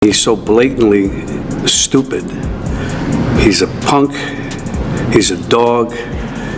He's so blatantly stupid. He's a punk, he's a dog,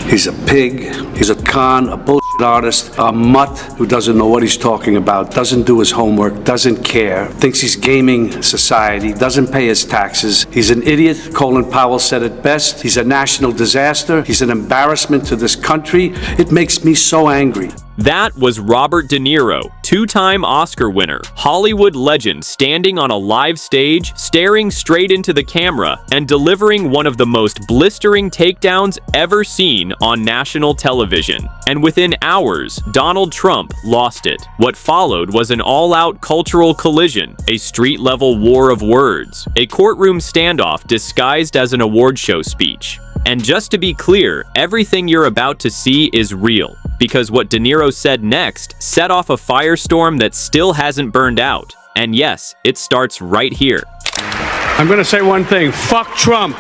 he's a pig, he's a con, a bullshit artist, a mutt who doesn't know what he's talking about, doesn't do his homework, doesn't care, thinks he's gaming society, doesn't pay his taxes. He's an idiot. Colin Powell said it best. He's a national disaster. He's an embarrassment to this country. It makes me so angry. That was Robert De Niro, two-time Oscar winner, Hollywood legend, standing on a live stage, staring straight into the camera, and delivering one of the most blistering takedowns ever seen on national television. And within hours, Donald Trump lost it. What followed was an all-out cultural collision, a street-level war of words, a courtroom standoff disguised as an award show speech. And just to be clear, everything you're about to see is real, because what De Niro said next set off a firestorm that still hasn't burned out. And yes, it starts right here. I'm going to say one thing. Fuck Trump.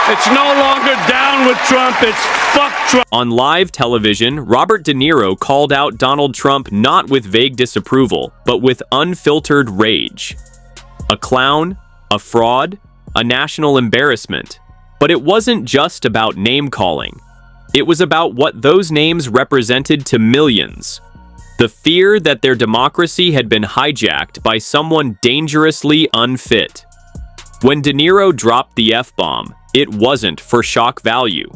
It's no longer down with Trump, it's fuck Trump. On live television, Robert De Niro called out Donald Trump not with vague disapproval, but with unfiltered rage. A clown, a fraud, a national embarrassment. But it wasn't just about name-calling. It was about what those names represented to millions. The fear that their democracy had been hijacked by someone dangerously unfit. When De Niro dropped the F-bomb, it wasn't for shock value.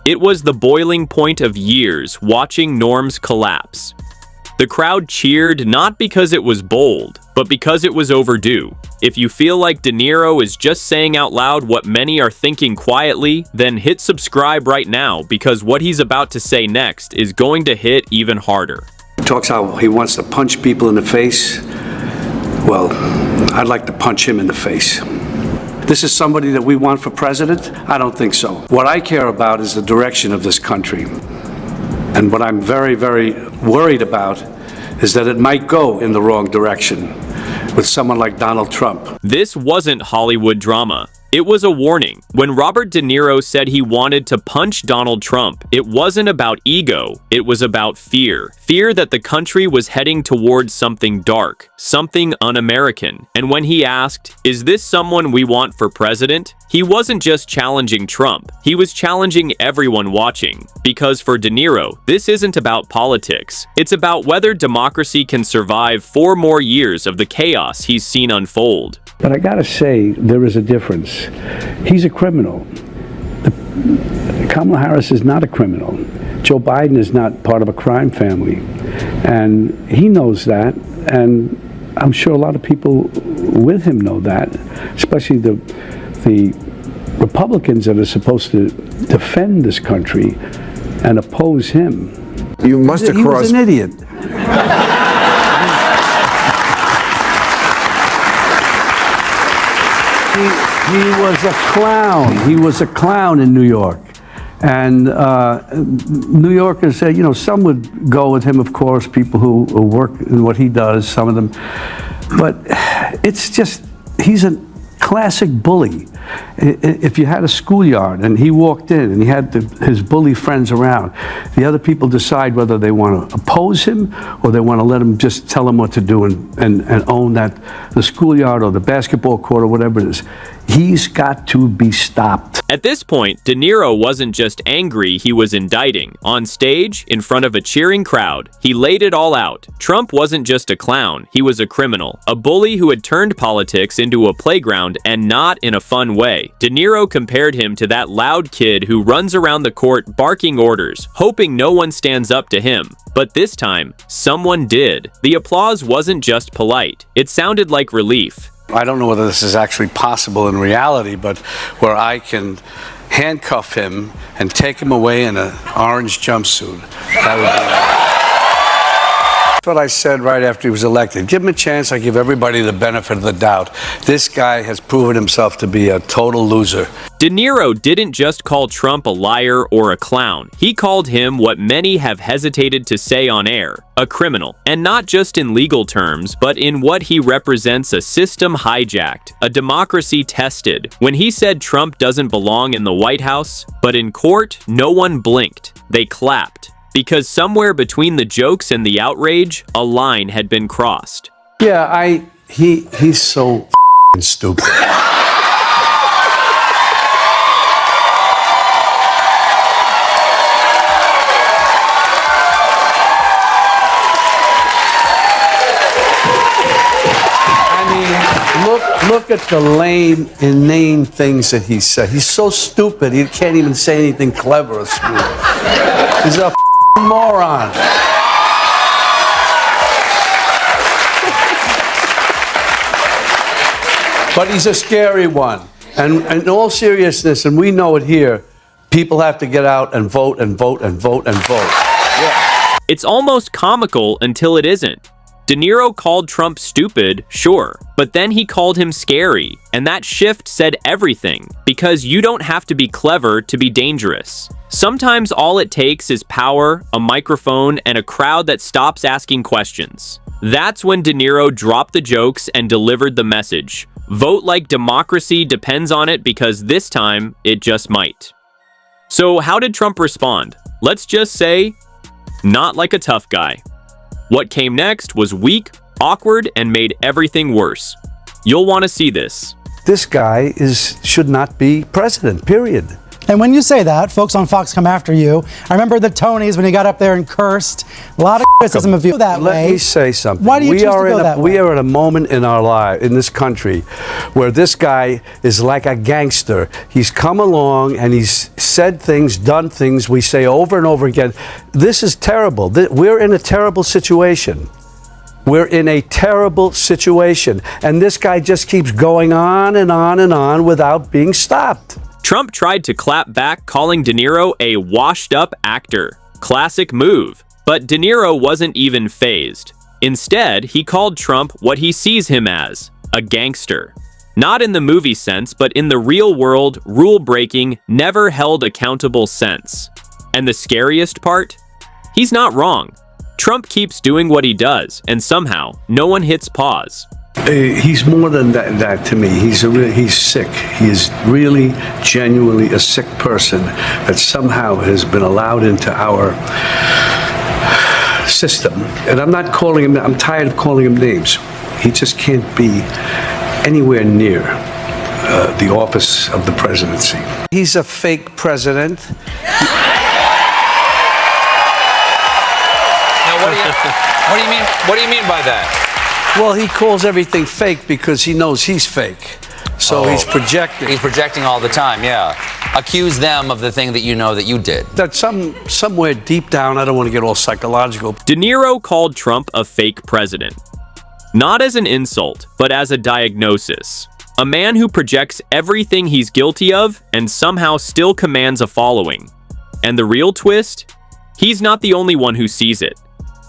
It was the boiling point of years watching norms collapse. The crowd cheered not because it was bold, but because it was overdue. If you feel like De Niro is just saying out loud what many are thinking quietly, then hit subscribe right now, because what he's about to say next is going to hit even harder. He talks how he wants to punch people in the face. Well, I'd like to punch him in the face. This is somebody that we want for president? I don't think so. What I care about is the direction of this country. And what I'm very, very worried about is that it might go in the wrong direction with someone like Donald Trump. This wasn't Hollywood drama. It was a warning. When Robert De Niro said he wanted to punch Donald Trump, it wasn't about ego, it was about fear. Fear that the country was heading towards something dark, something un-American. And when he asked, "Is this someone we want for president?" he wasn't just challenging Trump, he was challenging everyone watching. Because for De Niro, this isn't about politics. It's about whether democracy can survive 4 more years of the chaos he's seen unfold. But I gotta say, there is a difference. He's a criminal. Kamala Harris is not a criminal. Joe Biden is not part of a crime family. And he knows that, and I'm sure a lot of people with him know that, especially the Republicans that are supposed to defend this country and oppose him. You must have crossed. He was an idiot. He was a clown. He was a clown in New York. And New Yorkers say, you know, some would go with him, of course, people who work in what he does, some of them. But it's just, he's a classic bully. If you had a schoolyard and he walked in and he had his bully friends around, the other people decide whether they want to oppose him or they want to let him just tell him what to do and own the schoolyard or the basketball court or whatever it is. He's got to be stopped. At this point, De Niro wasn't just angry, he was indicting. On stage, in front of a cheering crowd, he laid it all out. Trump wasn't just a clown, he was a criminal. A bully who had turned politics into a playground, and not in a fun way. De Niro compared him to that loud kid who runs around the court barking orders, hoping no one stands up to him. But this time, someone did. The applause wasn't just polite, it sounded like relief. I don't know whether this is actually possible in reality, but where I can handcuff him and take him away in an orange jumpsuit. That would be... what I said right after he was elected. Give him a chance. I give everybody the benefit of the doubt. This guy has proven himself to be a total loser. De Niro didn't just call Trump a liar or a clown. He called him what many have hesitated to say on air, a criminal. And not just in legal terms, but in what he represents: a system hijacked, a democracy tested. When he said Trump doesn't belong in the White House, but in court, no one blinked. They clapped. Because somewhere between the jokes and the outrage, a line had been crossed. Yeah, he's so stupid. Look at the lame, inane things that he said. He's so stupid, he can't even say anything clever or smooth. He's a moron. But he's a scary one. And in all seriousness, and we know it here, people have to get out and vote and vote and vote and vote. Yeah. It's almost comical until it isn't. De Niro called Trump stupid, sure, but then he called him scary, and that shift said everything, because you don't have to be clever to be dangerous. Sometimes all it takes is power, a microphone, and a crowd that stops asking questions. That's when De Niro dropped the jokes and delivered the message. Vote like democracy depends on it, because this time, it just might. So how did Trump respond? Let's just say, not like a tough guy. What came next was weak, awkward, and made everything worse. You'll want to see this. This guy should not be president, period. And when you say that, folks on Fox come after you. I remember the Tonys when he got up there and cursed. A lot of criticism of you that way. Let me say something. Why do you choose to go that way? We are at a moment in our life, in this country, where this guy is like a gangster. He's come along and he's said things, done things we say over and over again. This is terrible. We're in a terrible situation. We're in a terrible situation. And this guy just keeps going on and on and on without being stopped. Trump tried to clap back, calling De Niro a washed-up actor. Classic move. But De Niro wasn't even fazed. Instead, he called Trump what he sees him as, a gangster. Not in the movie sense, but in the real-world, rule-breaking, never held accountable sense. And the scariest part? He's not wrong. Trump keeps doing what he does, and somehow, no one hits pause. He's more than that to me. He's sick. He is really, genuinely a sick person that somehow has been allowed into our system. And I'm not calling him, I'm tired of calling him names. He just can't be anywhere near the office of the presidency. He's a fake president. Now, what do you mean by that? Well, he calls everything fake because he knows he's fake. So he's projecting. He's projecting all the time, yeah. Accuse them of the thing that you know that you did. That somewhere deep down, I don't want to get all psychological. De Niro called Trump a fake president. Not as an insult, but as a diagnosis. A man who projects everything he's guilty of and somehow still commands a following. And the real twist? He's not the only one who sees it.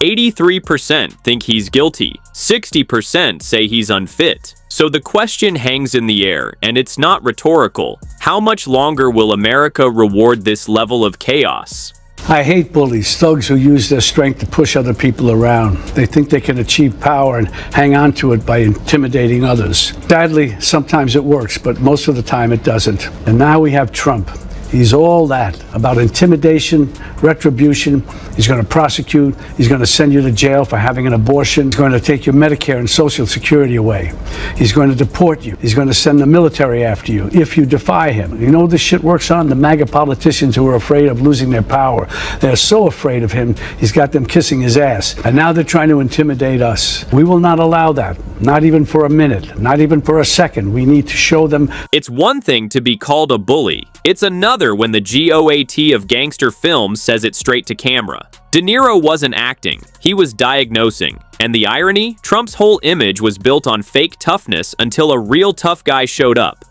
83% think he's guilty. 60% say he's unfit. So the question hangs in the air, and it's not rhetorical. How much longer will America reward this level of chaos? I hate bullies, thugs who use their strength to push other people around. They think they can achieve power and hang on to it by intimidating others. Sadly, sometimes it works, but most of the time it doesn't. And now we have Trump. He's all that, about intimidation, retribution. He's going to prosecute. He's going to send you to jail for having an abortion. He's going to take your Medicare and Social Security away. He's going to deport you. He's going to send the military after you if you defy him. You know what this shit works on? The MAGA politicians who are afraid of losing their power. They're so afraid of him, he's got them kissing his ass. And now they're trying to intimidate us. We will not allow that. Not even for a minute. Not even for a second. We need to show them. It's one thing to be called a bully. It's another when the GOAT of gangster films says it straight to camera. De Niro wasn't acting, he was diagnosing. And the irony? Trump's whole image was built on fake toughness until a real tough guy showed up.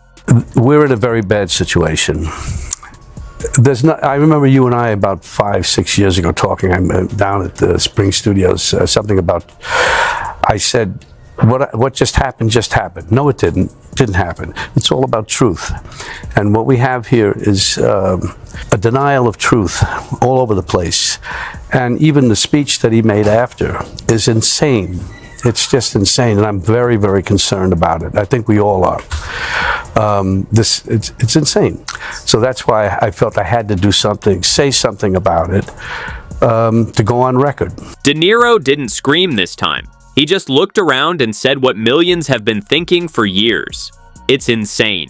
We're in a very bad situation. there's not. I remember you and I about 5-6 years ago talking. I'm down at the Spring Studios. Something about. I said, "What just happened? Just happened." No, it didn't. Didn't happen. It's all about truth, and what we have here is a denial of truth all over the place, and even the speech that he made after is insane. It's just insane, and I'm very, very concerned about it. I think we all are. It's insane. So that's why I felt I had to do something, say something about it, to go on record. De Niro didn't scream this time. He just looked around and said what millions have been thinking for years. It's insane.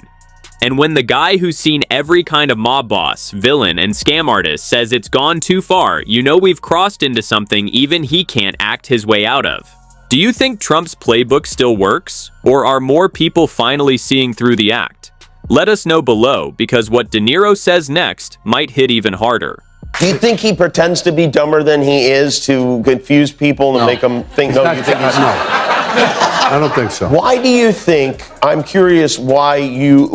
And when the guy who's seen every kind of mob boss, villain, and scam artist says it's gone too far, you know we've crossed into something even he can't act his way out of. Do you think Trump's playbook still works? Or are more people finally seeing through the act? Let us know below, because what De Niro says next might hit even harder. Do you think he pretends to be dumber than he is to confuse people and make them think? No, you think he's no. I don't think so. Why do you think? I'm curious why you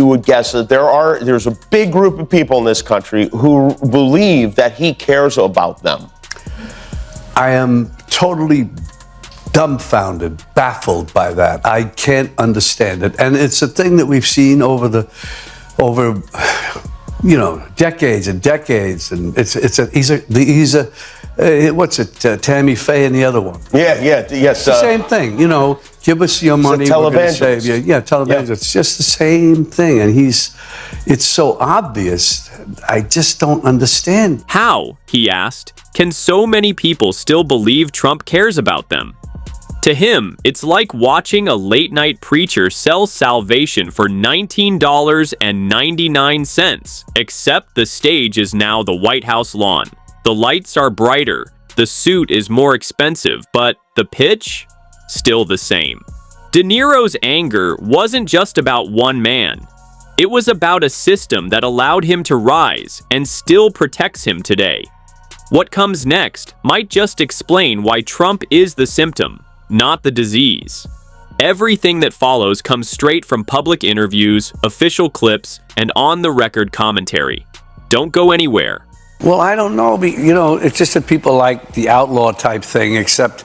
would guess that there's a big group of people in this country who believe that he cares about them. I am totally dumbfounded, baffled by that. I can't understand it, and it's a thing that we've seen over decades and decades, and he's a what's it, Tammy Faye and the other one. Yes. It's the same thing, give us your money, we're going to save you. Yeah, televangelist. Yeah. It's just the same thing, and it's so obvious. I just don't understand. How, he asked, can so many people still believe Trump cares about them? To him, it's like watching a late-night preacher sell salvation for $19.99, except the stage is now the White House lawn. The lights are brighter, the suit is more expensive, but the pitch? Still the same. De Niro's anger wasn't just about one man. It was about a system that allowed him to rise and still protects him today. What comes next might just explain why Trump is the symptom, not the disease. Everything that follows comes straight from public interviews, official clips, and on-the-record commentary. Don't go anywhere. Well, I don't know. It's just that people like the outlaw type thing, except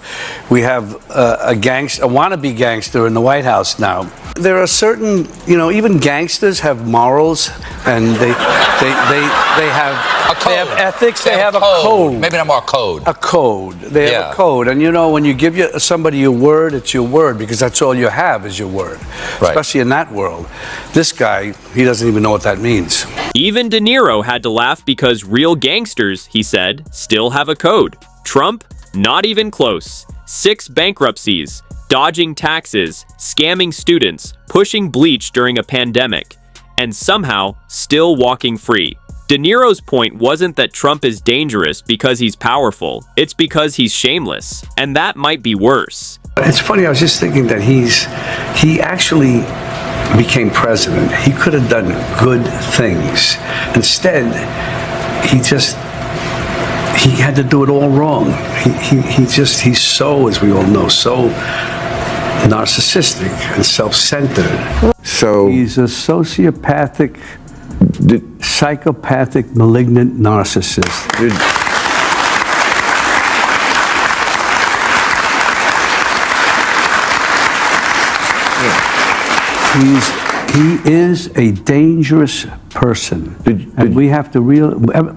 we have a wannabe gangster in the White House now. There are certain, even gangsters have morals, and they have a code. They have ethics. They have a code. code. Maybe not more code. A code. They have a code, and when you give somebody your word, it's your word, because that's all you have is your word. Right. Especially in that world. This guy, he doesn't even know what that means. Even De Niro had to laugh because real gangsters, he said, still have a code. Trump, not even close. 6 bankruptcies, dodging taxes, scamming students, pushing bleach during a pandemic, and somehow still walking free. De Niro's point wasn't that Trump is dangerous because he's powerful. It's because he's shameless, and that might be worse. It's funny, I was just thinking that he actually became president. He could have done good things. Instead, he had to do it all wrong. He's so, as we all know, so narcissistic and self-centered. So he's a sociopathic, psychopathic, malignant narcissist. He is a dangerous person, and we have to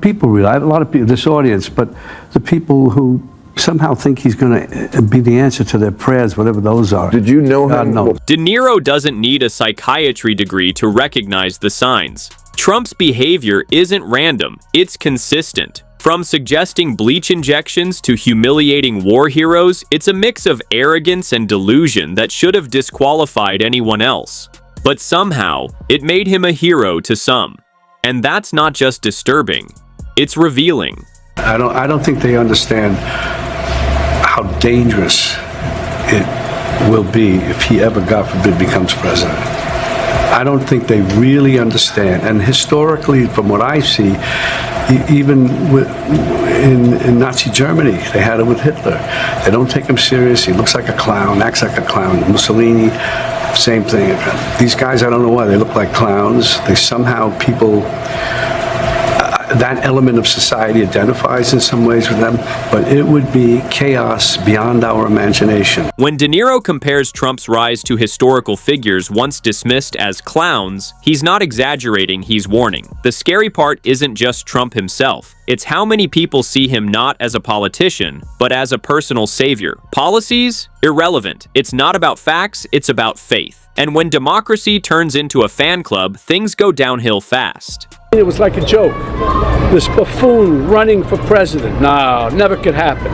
people realize, a lot of people, this audience, but the people who somehow think he's going to be the answer to their prayers, whatever those are. Did you know him? No. De Niro doesn't need a psychiatry degree to recognize the signs. Trump's behavior isn't random, it's consistent. From suggesting bleach injections to humiliating war heroes, it's a mix of arrogance and delusion that should have disqualified anyone else. But somehow, it made him a hero to some. And that's not just disturbing, it's revealing. I don't think they understand how dangerous it will be if he ever, God forbid, becomes president. I don't think they really understand. And historically, from what I see, even in Nazi Germany, they had it with Hitler. They don't take him serious. He looks like a clown, acts like a clown. Mussolini, Same thing. These guys, I don't know why, they look like clowns. They somehow, people, that element of society identifies in some ways with them, but it would be chaos beyond our imagination. When De Niro compares Trump's rise to historical figures once dismissed as clowns, he's not exaggerating, he's warning. The scary part isn't just Trump himself. It's how many people see him not as a politician, but as a personal savior. Policies? Irrelevant. It's not about facts, it's about faith. And when democracy turns into a fan club, things go downhill fast. It was like a joke. This buffoon running for president. No, never could happen.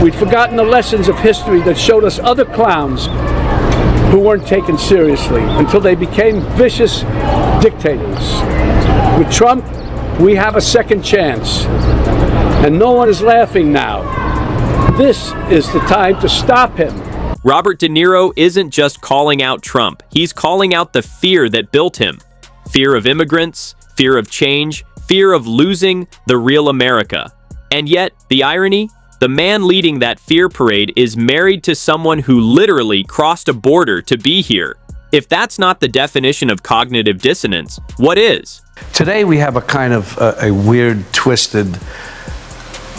We'd forgotten the lessons of history that showed us other clowns who weren't taken seriously until they became vicious dictators. With Trump, we have a second chance. And no one is laughing now. This is the time to stop him. Robert De Niro isn't just calling out Trump, he's calling out the fear that built him. Fear of immigrants, fear of change, fear of losing the real America. And yet, the irony? The man leading that fear parade is married to someone who literally crossed a border to be here. If that's not the definition of cognitive dissonance, what is? Today we have a kind of a weird, twisted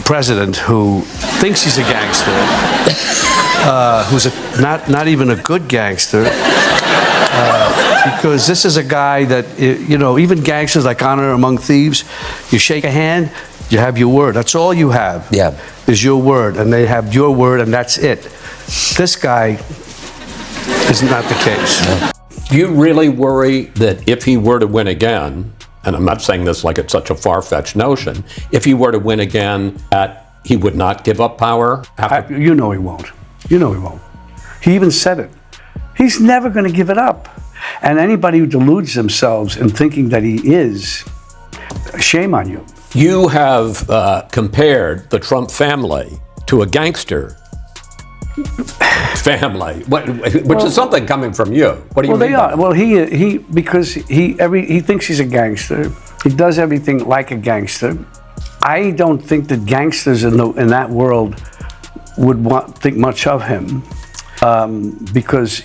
president who thinks he's a gangster, who's not even a good gangster, because this is a guy that, you know, even gangsters like honor among thieves, you shake a hand, you have your word. That's all you have. Yeah. Is your word, and they have your word, and that's it. This guy is not the case. Do you really worry that if he were to win again, and I'm not saying this like it's such a far-fetched notion, if he were to win again, that he would not give up power? You know he won't. You know he won't. He even said it. He's never going to give it up. And anybody who deludes themselves in thinking that he is, shame on you. You have compared the Trump family to a gangster family, which is something coming from you. What do you mean? They are. Well, because he thinks he's a gangster. He does everything like a gangster. I don't think that gangsters in that world would think much of him, because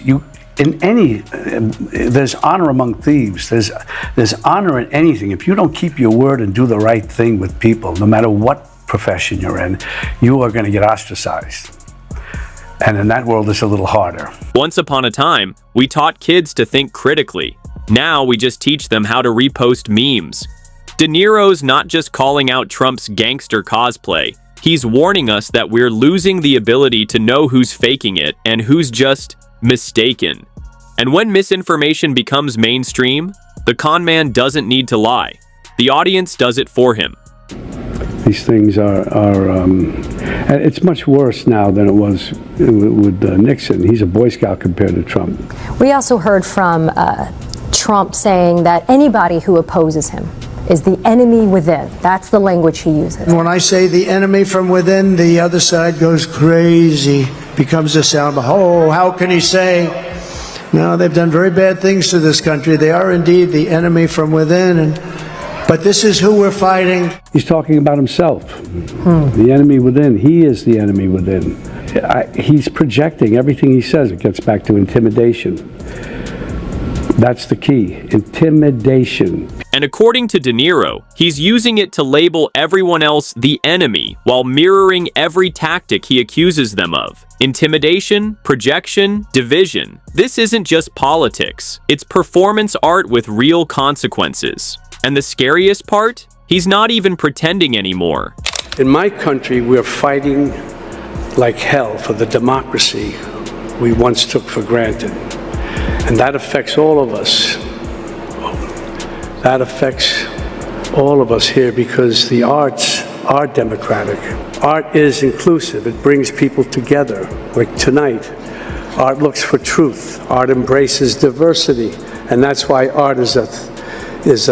there's honor among thieves. There's honor in anything. If you don't keep your word and do the right thing with people, no matter what profession you're in, you are going to get ostracized. And in that world, it's a little harder. Once upon a time, we taught kids to think critically. Now we just teach them how to repost memes. De Niro's not just calling out Trump's gangster cosplay. He's warning us that we're losing the ability to know who's faking it and who's just mistaken. And when misinformation becomes mainstream, the con man doesn't need to lie. The audience does it for him. These things it's much worse now than it was with Nixon. He's a Boy Scout compared to Trump. We also heard from Trump saying that anybody who opposes him is the enemy within. That's the language he uses. When I say the enemy from within, the other side goes crazy, becomes a sound. Oh, how can he say? No, they've done very bad things to this country. They are indeed the enemy from within, but this is who we're fighting. He's talking about himself. The enemy within. He is the enemy within. He's projecting everything he says. It gets back to intimidation. That's the key. Intimidation. And according to De Niro, he's using it to label everyone else the enemy while mirroring every tactic he accuses them of. Intimidation, projection, division. This isn't just politics. It's performance art with real consequences. And the scariest part? He's not even pretending anymore. In my country, we're fighting like hell for the democracy we once took for granted. And that affects all of us. That affects all of us here because the arts are democratic. Art is inclusive. It brings people together. Like tonight, art looks for truth. Art embraces diversity. And that's why art is a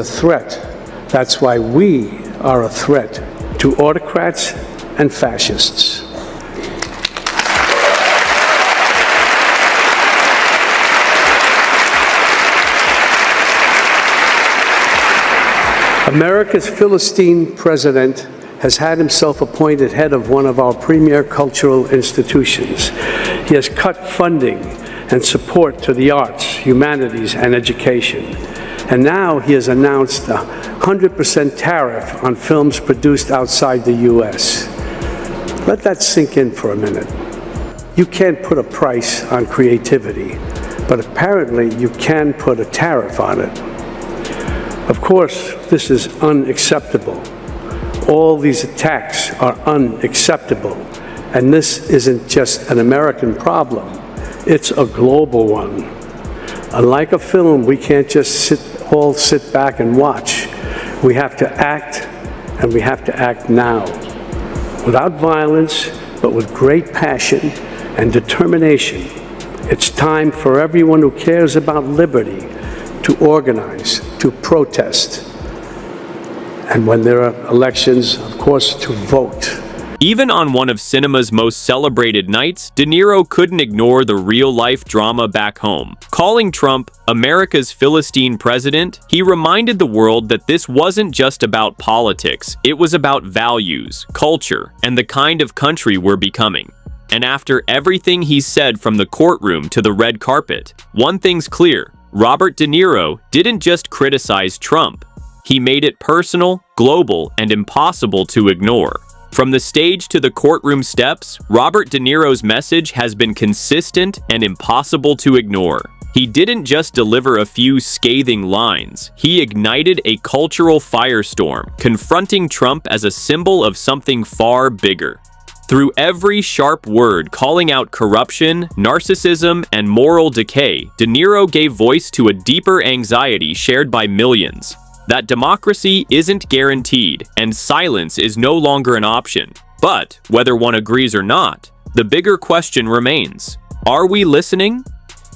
threat. That's why we are a threat to autocrats and fascists. America's Philistine president has had himself appointed head of one of our premier cultural institutions. He has cut funding and support to the arts, humanities, and education. And now he has announced a 100% tariff on films produced outside the U.S. Let that sink in for a minute. You can't put a price on creativity, but apparently you can put a tariff on it. Of course, this is unacceptable. All these attacks are unacceptable. And this isn't just an American problem, it's a global one. Unlike a film, we can't just sit back and watch. We have to act, and we have to act now. Without violence, but with great passion and determination. It's time for everyone who cares about liberty to organize, to protest, and when there are elections, of course, to vote. Even on one of cinema's most celebrated nights, De Niro couldn't ignore the real-life drama back home. Calling Trump America's Philistine president, he reminded the world that this wasn't just about politics, it was about values, culture, and the kind of country we're becoming. And after everything he said from the courtroom to the red carpet, one thing's clear: Robert De Niro didn't just criticize Trump. He made it personal, global, and impossible to ignore. From the stage to the courtroom steps, Robert De Niro's message has been consistent and impossible to ignore. He didn't just deliver a few scathing lines, he ignited a cultural firestorm, confronting Trump as a symbol of something far bigger. Through every sharp word calling out corruption, narcissism, and moral decay, De Niro gave voice to a deeper anxiety shared by millions. That democracy isn't guaranteed, and silence is no longer an option. But, whether one agrees or not, the bigger question remains: are we listening?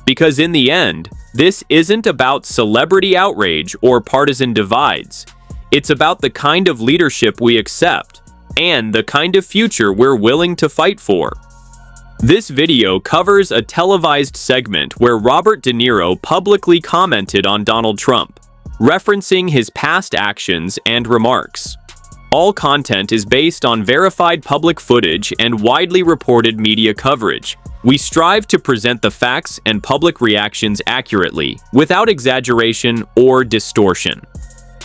Because in the end, this isn't about celebrity outrage or partisan divides. It's about the kind of leadership we accept, and the kind of future we're willing to fight for. This video covers a televised segment where Robert De Niro publicly commented on Donald Trump, referencing his past actions and remarks. All content is based on verified public footage and widely reported media coverage. We strive to present the facts and public reactions accurately, without exaggeration or distortion.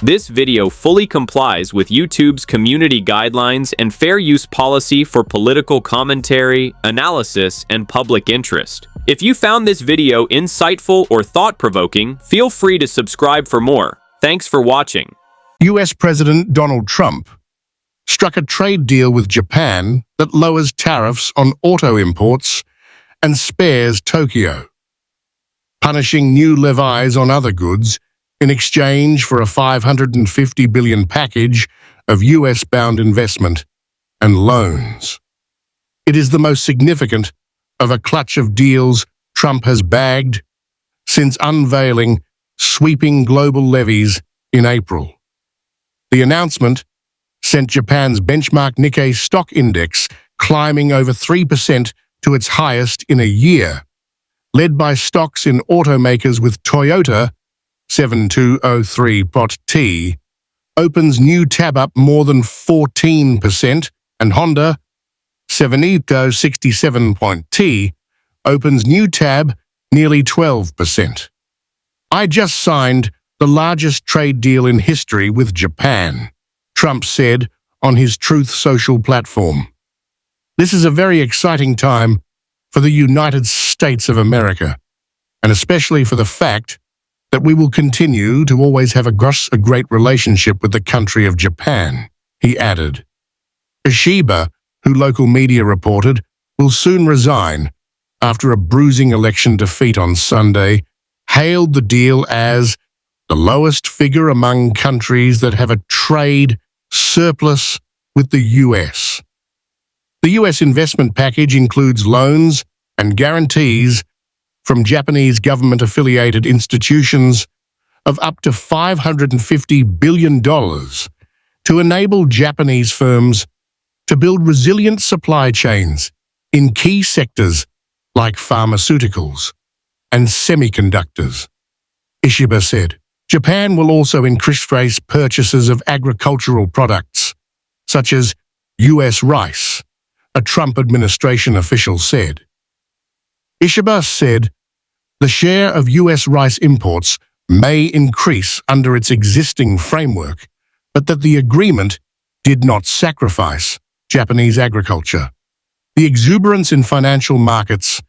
This video fully complies with YouTube's community guidelines and fair use policy for political commentary, analysis, and public interest. If you found this video insightful or thought-provoking, feel free to subscribe for more. Thanks for watching. US President Donald Trump struck a trade deal with Japan that lowers tariffs on auto imports and spares Tokyo, punishing new levies on other goods in exchange for a $550 billion package of US-bound investment and loans. It is the most significant of a clutch of deals Trump has bagged since unveiling sweeping global levies in April. The announcement sent Japan's benchmark Nikkei stock index climbing over 3% to its highest in a year, led by stocks in automakers with Toyota 7203.T opens new tab up more than 14%, and Honda 7267.T opens new tab nearly 12%. I just signed the largest trade deal in history with Japan, Trump said on his Truth Social platform. This is a very exciting time for the United States of America, and especially for the fact that we will continue to always have a great relationship with the country of Japan, he added. Toshiba, who local media reported, will soon resign after a bruising election defeat on Sunday, hailed the deal as the lowest figure among countries that have a trade surplus with the U.S. The U.S. investment package includes loans and guarantees from Japanese government-affiliated institutions of up to $550 billion to enable Japanese firms to build resilient supply chains in key sectors like pharmaceuticals and semiconductors. Toshiba said, Japan will also increase purchases of agricultural products, such as U.S. rice, a Trump administration official said. Toshiba said The share of US rice imports may increase under its existing framework, but that the agreement did not sacrifice Japanese agriculture. The exuberance in financial markets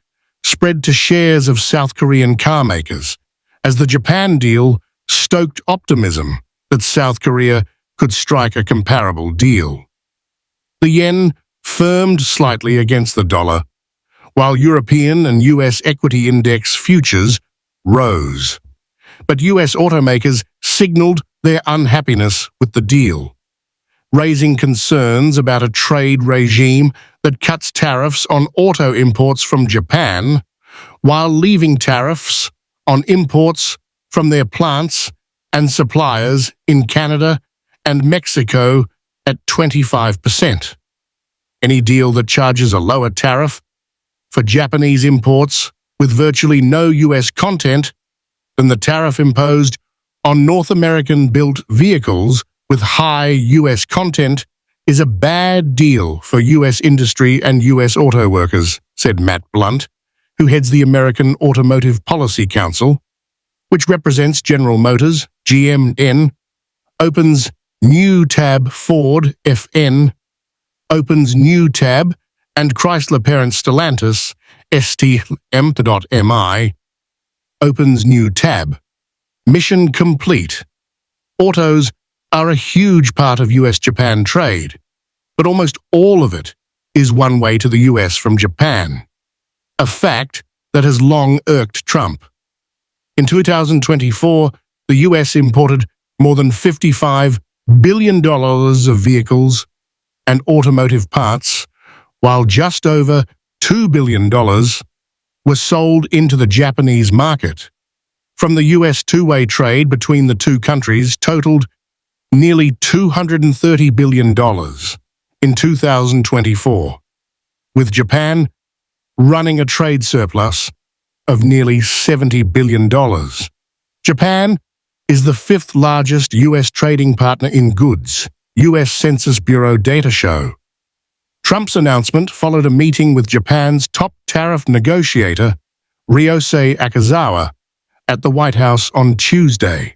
spread to shares of South Korean car makers, as the Japan deal stoked optimism that South Korea could strike a comparable deal. The yen firmed slightly against the dollar, while European and US equity index futures rose. But US automakers signaled their unhappiness with the deal, raising concerns about a trade regime that cuts tariffs on auto imports from Japan while leaving tariffs on imports from their plants and suppliers in Canada and Mexico at 25%. Any deal that charges a lower tariff for Japanese imports with virtually no US content than the tariff imposed on North American-built vehicles with high US content is a bad deal for US industry and US auto workers, said Matt Blunt, who heads the American Automotive Policy Council, which represents General Motors, GMN, opens new tab Ford, FN, opens new tab, and Chrysler parent Stellantis, STM.MI, opens new tab. Mission complete. Autos are a huge part of US-Japan trade, but almost all of it is one way to the US from Japan, a fact that has long irked Trump. In 2024, the US imported more than $55 billion of vehicles and automotive parts, while just over $2 billion were sold into the Japanese market. From the US two-way trade between the two countries totaled nearly $230 billion in 2024, with Japan running a trade surplus of nearly $70 billion. Japan is the fifth largest US trading partner in goods, US Census Bureau data show. Trump's announcement followed a meeting with Japan's top tariff negotiator, Ryosei Akazawa, at the White House on Tuesday.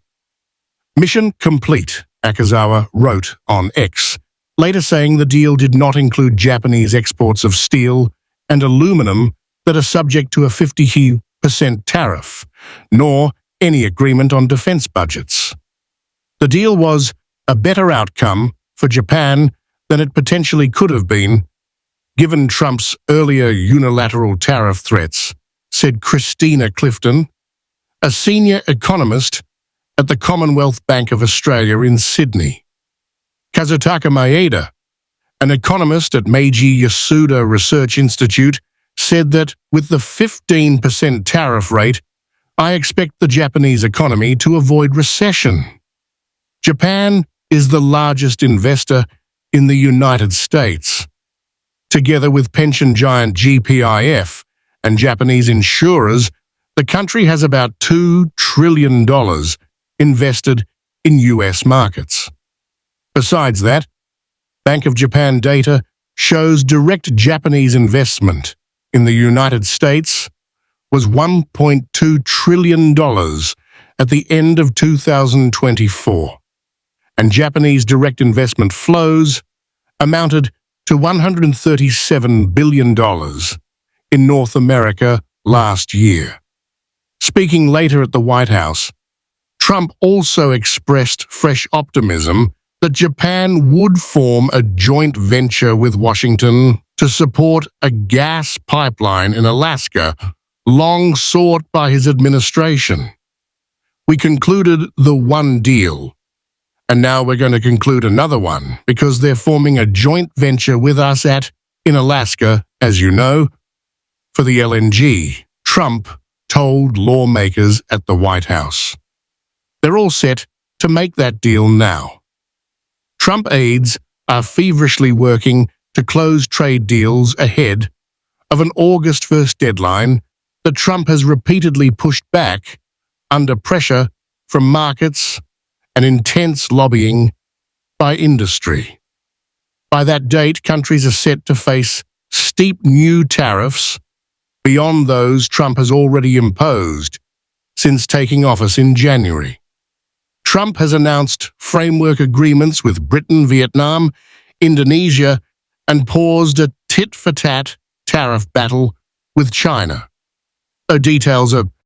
Mission complete, Akazawa wrote on X, later saying the deal did not include Japanese exports of steel and aluminum that are subject to a 50% tariff, nor any agreement on defense budgets. The deal was a better outcome for Japan than it potentially could have been, given Trump's earlier unilateral tariff threats, said Christina Clifton, a senior economist at the Commonwealth Bank of Australia in Sydney. Kazutaka Maeda, an economist at Meiji Yasuda Research Institute, said that with the 15% tariff rate, I expect the Japanese economy to avoid recession. Japan is the largest investor in the United States. Together with pension giant GPIF and Japanese insurers, the country has about $2 trillion invested in US markets. Besides that, Bank of Japan data shows direct Japanese investment in the United States was $1.2 trillion at the end of 2024, and Japanese direct investment flows amounted to $137 billion in North America last year. Speaking later at the White House, Trump also expressed fresh optimism that Japan would form a joint venture with Washington to support a gas pipeline in Alaska, long sought by his administration. We concluded the one deal, and now we're going to conclude another one because they're forming a joint venture with us in Alaska, as you know, for the LNG, Trump told lawmakers at the White House. They're all set to make that deal now. Trump aides are feverishly working to close trade deals ahead of an August 1st deadline that Trump has repeatedly pushed back under pressure from markets and intense lobbying by industry. By that date, countries are set to face steep new tariffs beyond those Trump has already imposed since taking office in January. Trump has announced framework agreements with Britain, Vietnam, Indonesia, and paused a tit-for-tat tariff battle with China. Details are